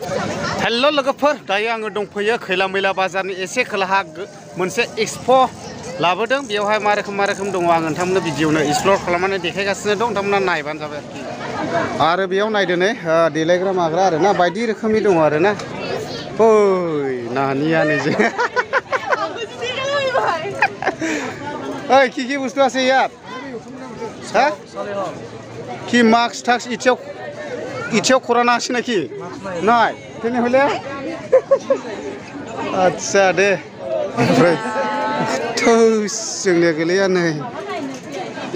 हेल' लोगोफोर दायो आङो दंफैयो खैला मैला बाजारनि एसे खोलाहा मोनसे एक्सपो लाबोदों बेयावहाय मा रोखोम दङ आं नोंथांमोननो भिडिअनो एक्सप्लर खालामनानै देखायगासिनो दं नोंथांमोना नायबानो जाबाय आरो बेयाव नायदो नै देलायग्रा माग्रा आरोना बायदि रोखोमनि दङ आरोना ओइ नानियानो जे ओइ কি বস্তু আছে ইয়াত হা কি মাস্ক টাক্স ইচ্ছেও করানো আছে নাকি নাই তেনেহ'লে আচ্ছা দে ओमफ्राय जोंनिया गोलैया नै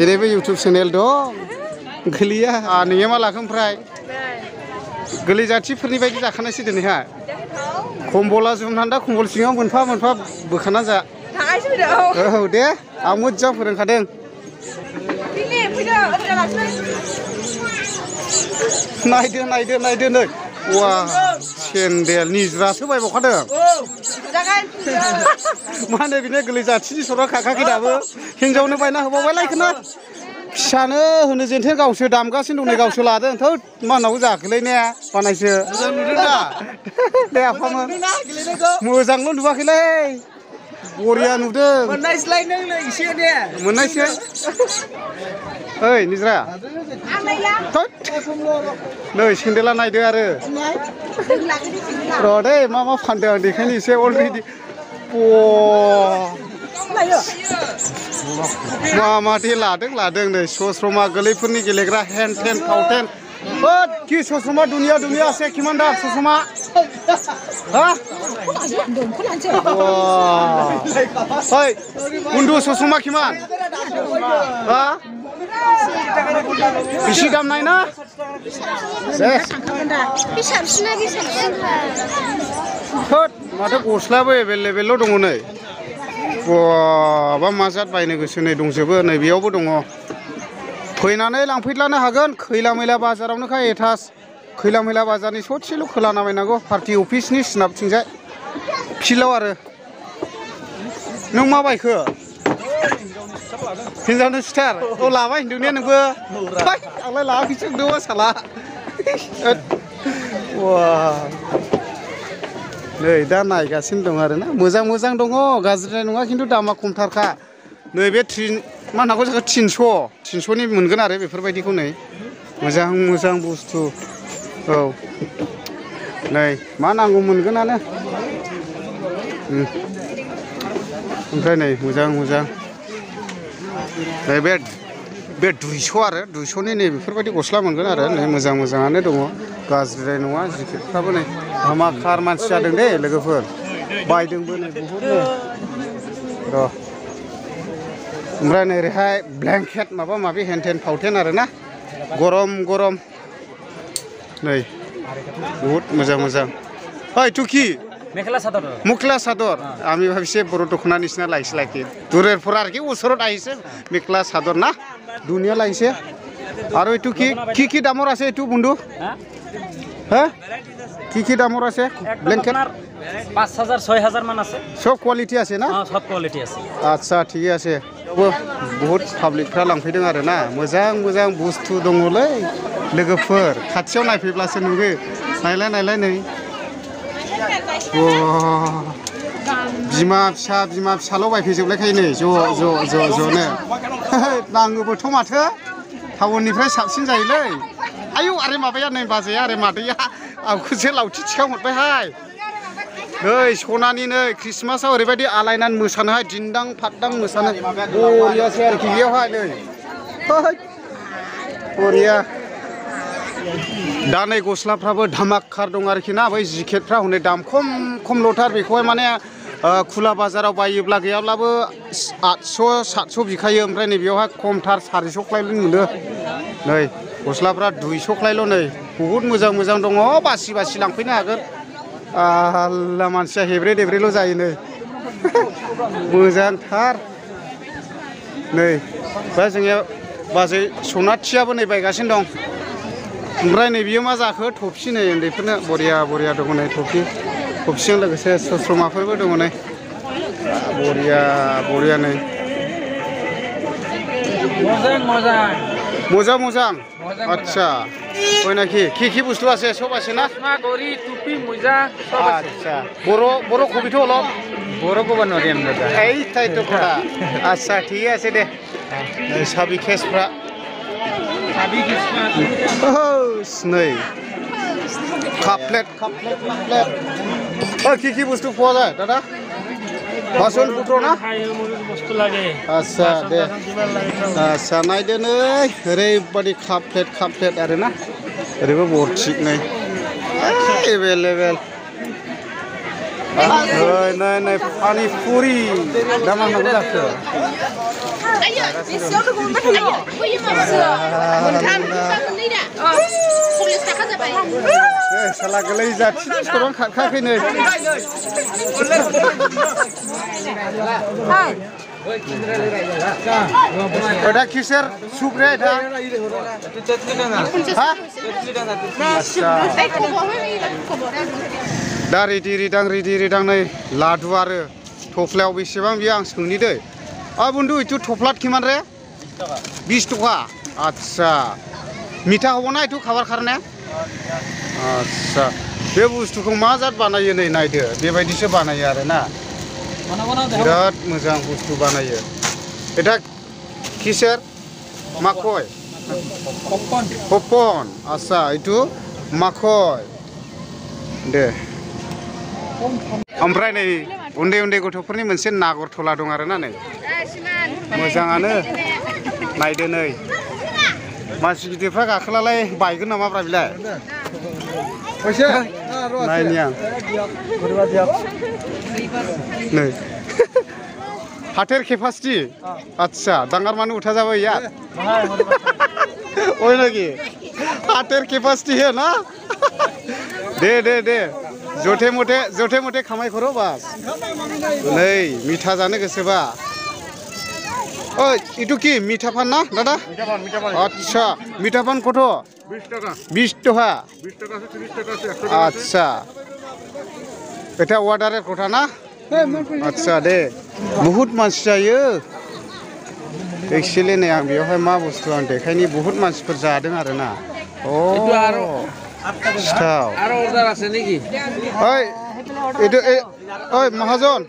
एरैबो इउटुब चेनेल दं गोलैया नोंनिया मा लाखो ओमफ्राय गोलै जाथिफोरनि बायदि जाखानायसै दिनैहा कम्बला जोमनानै दा कम्बल सिङाव मोनफा मोनफा बोखाना जा औ दे आं मोजां फोरोंखादों नायदो नै वा सेन्देल निज्रासो बायबावखादों मा होनो बिनो गोलै जाथिनि सरा खाखाखै दाबो हिन्जावनो बायना होबावबायलायखोना फिसानो होनो जेनथेन गावसो दामगासिनो दं नै गावसो लादों थौ मानाव जाखोलै ने बानायसो मोजां नुदों दा दे आफामोन मोजांल' नुवाखैलै बरिया नुदों मोननायसैलाय नोंनो एसे दे मोननायसै ओइ निज्रा नै सेन्देला नायदो आरो र' दे मा फानदों आं देखायनो एसे अलरेडि मा दे लादों नै सस्रमा गोलैफोरनि गेलेग्रा हेन टेन फाउटेन होद कि सस्रमा दुनिया से किमान दाम सस्रमा हा ओइ उन्दु सस्रमा किमान हा बेसे दाम नाय ना होद माथो गस्लाबो एभेलेबेल दङ नै बा मा जात बायनो गोसो नै दंजोबो नै बेयावबो दङ फैनानै लांफैलानो हागोन खैला मैला बाजारावनोखा एटास खैला मैला बाजारनि ससेल' खोला नामायनांगौ पार्टि अफिसनि सोनाबथिंजाय फिल्डआव आरो नों मा बायखो हिन्जावनो सुथार औ लाबाय होनदों ने नोंबो आंलाय लायाखैसो होनदों साला नै दा नायगासिनो दं आरोना मोजां दङ गाज्रिद्राय नङा खिन्थु दामा खमथारखा नैबे मा होनांगौ जाखो 300नि मोनगोन आरो बेफोरबायदिखौ नै मोजां बुस्थु औ नै मा नांगौ मोनगोनानो ओमफ्राय नै मोजां नै बे 200 आरो 200नि नै बेफोरबायदि गस्ला मोनगोन आरो नै मोजाङानो दङ गाज्रिद्राय नङा जिकेटफ्राबो नै धामाखार मानसि जादों दे लोगोफोर बायदोंबो नै बहुदनो र' ओमफ्राय नै ओरैहाय ब्लेंकेट माबा माबि हेनटेन फाउटेन आरोना गरम नै बहुद मोजां ओइ टुकि मुखला सादर आम्ही भाविसे बरो दखना निसिना लायसे दूरेरफोर आरोखि उसरत आइसे मेखला सादर ना दुनिया लायसे आरो एटु কি দামৰ আছে এটু বন্ধু হ্যাঁ কি দামৰ আছে ব্ল্যাঙ্কেট 5000 6000 মান আছে সব কোয়ালিটি আছে না সব কোয়ালিটি আছে আচ্ছা ঠিক আছে বহুত পাब्लिकफ्रा लांफैदों आरो ना मोजां बुस्थु दङलै लोगोफोर खाथियाव नायफैब्लासो नुयो नायलाय नै बिमा फिसाल' बायफैजोबलायखायो नै ज'नो नाङोबोथ' माथो टाउननिफ्राय साबसिन जायोलै आयौ आरे माबाया नै बाजैया आरे मादैया आंखौसो लावथि थिखांहरबायहाय नै सनानि नै ख्रिस्टमासाव ओरैबायदि आलायनानै मोसानोहाय दिन्दां फाद्दां मोसानो बरियासै आरोखि बेयावहाय नै बरिया दा नै गस्लाफ्राबो धामाखार दं आरोखि ना बै जिकेटफ्रा हनै दाम खमल'थार बेखौहाय माने खुला बाजाराव बायोब्ला गैयाब्लाबो 800 700 बिखायो ओमफ्राय नै बेयावहाय खमथार 400 क्लायल' मोनो नै गस्लाफ्रा 200 क्लायल' नै बहुद मोजां दङ बासि लांफैनो हागोन आल्ला मानसिया हेब्रे देब्रेल' जायो नै मोजांथार नै बा जोंनिया बाजै सनाथियाबो नै बायगासिनो दं ओमफ्राय नै बियो मा जाखो थफि नै उन्दैफोरनो बरिया दङ नै थफिजों लोगोसे सस्रमाफोरबो दङ नै बरिया नै मोजां अच्छा ওই নাকি কি বস্তু আছে সব আছে না চশমা ঘড়ি টুপি মোজা সব আছে আচ্ছা বড় কবিটো অলপ বড় কব নৰি আমরা এই তাইতো কথা আচ্ছা ঠিক আছে দে সাবি কেসफ्रा সাবি কেসफ्रा नै কাপ প্লেট কি বস্তু পোৱা যায় দাদা বাসন পুত্ৰ না বস্তু লাগে আচ্ছা দে আচ্ছা নাইदो नै ओरैबादि काप प्लेट आरो ना ओरैबो बरथिक नै एभेलेबेल नै पानी पुरी दामा नांगौ जाखो साला गोलै जाथि खौरां खारखायाखै नै ওটা কিসের সুপ রে এটা दा रेडि रिदां नै लादु आरो थफ्लायाव बेसेबां बियो आं सोंनि दै बन्धु इटु थफ्लात किमान रे 20 টাকা আচ্ছা মিঠা হবো না একটু খাবার খারনে আচ্ছা बे बुस्थुखौ मा जात बानायो नै नायदो बेबायदिसो बानायो आरो ना बिराद मोजां बुस्थु बानायो এটা কিসের মাখয় পপকর্ন আচ্ছা এটু মাখয় দে ओमफ्राय नै उन्दै गथ'फोरनि मोनसे नागरथला दं आरो ना नै मोजाङानो नायदो नै मानसि गिदिरफ्रा गाखोलालाय बायगोन नामाब्रा बिलाय नायनि आं नै हाथेर केपासिटी अच्छा डांगार माने उठा जाबाय यार ओय नाকি हाथेर केपासिटी है ना दे जोथे मोटे खामाय करो बास नै मिठा जानो गोसोबा ओय इटु की मिठा पान ना दादा अच्छा मिठा पान कत 20 টাকা अच्छा এটা অর্ডারের কথা না আচ্ছা দে বহুত মানसि जायो एक्चुअली नै आं बेयावहाय मा बुस्थु आं देखायनि बहुत मानसिफोर जादों आरो ना ओ सिथाव आरो अर्डार আছে নেকি ओय এটো ओय महाजन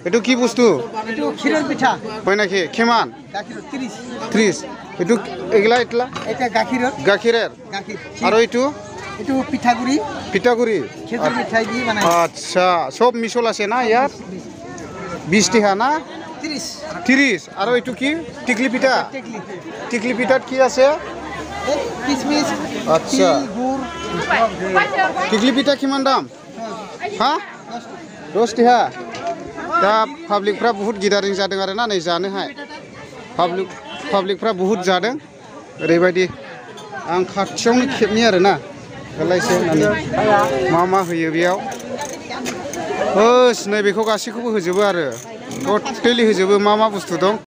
এটো কি বস্তু এটো ক্ষীরের পিঠা কই নাকি কিমান গাখির 30 এটো এগলা এটা গাখিরের গাখির আর এটো এটো পিঠাগুড়ি খেজুর মিঠাই দিয়ে বানায় আচ্ছা সব মিশল আছে না ইয়ার 20 টাকা না 30 আর এটো কি টিকলি পিঠাত কি আছে কিশমিশ আচ্ছা গুড় টিকলি পিঠা কিমান দাম हा 10 টাকা दा पाब्लिकफ्रा बहुत गिदारिं जादों आरो ना नै जानोहाय पाब्लिकफ्रा बहुत जादों ओरैबायदि आं खाथियावनो खेबनि आरो ना गलायसे होननानै मा होयो बेयाव नै बेखौ गासैखौबो होजोबो आरो टटेलि होजोबो मा बुस्थु दं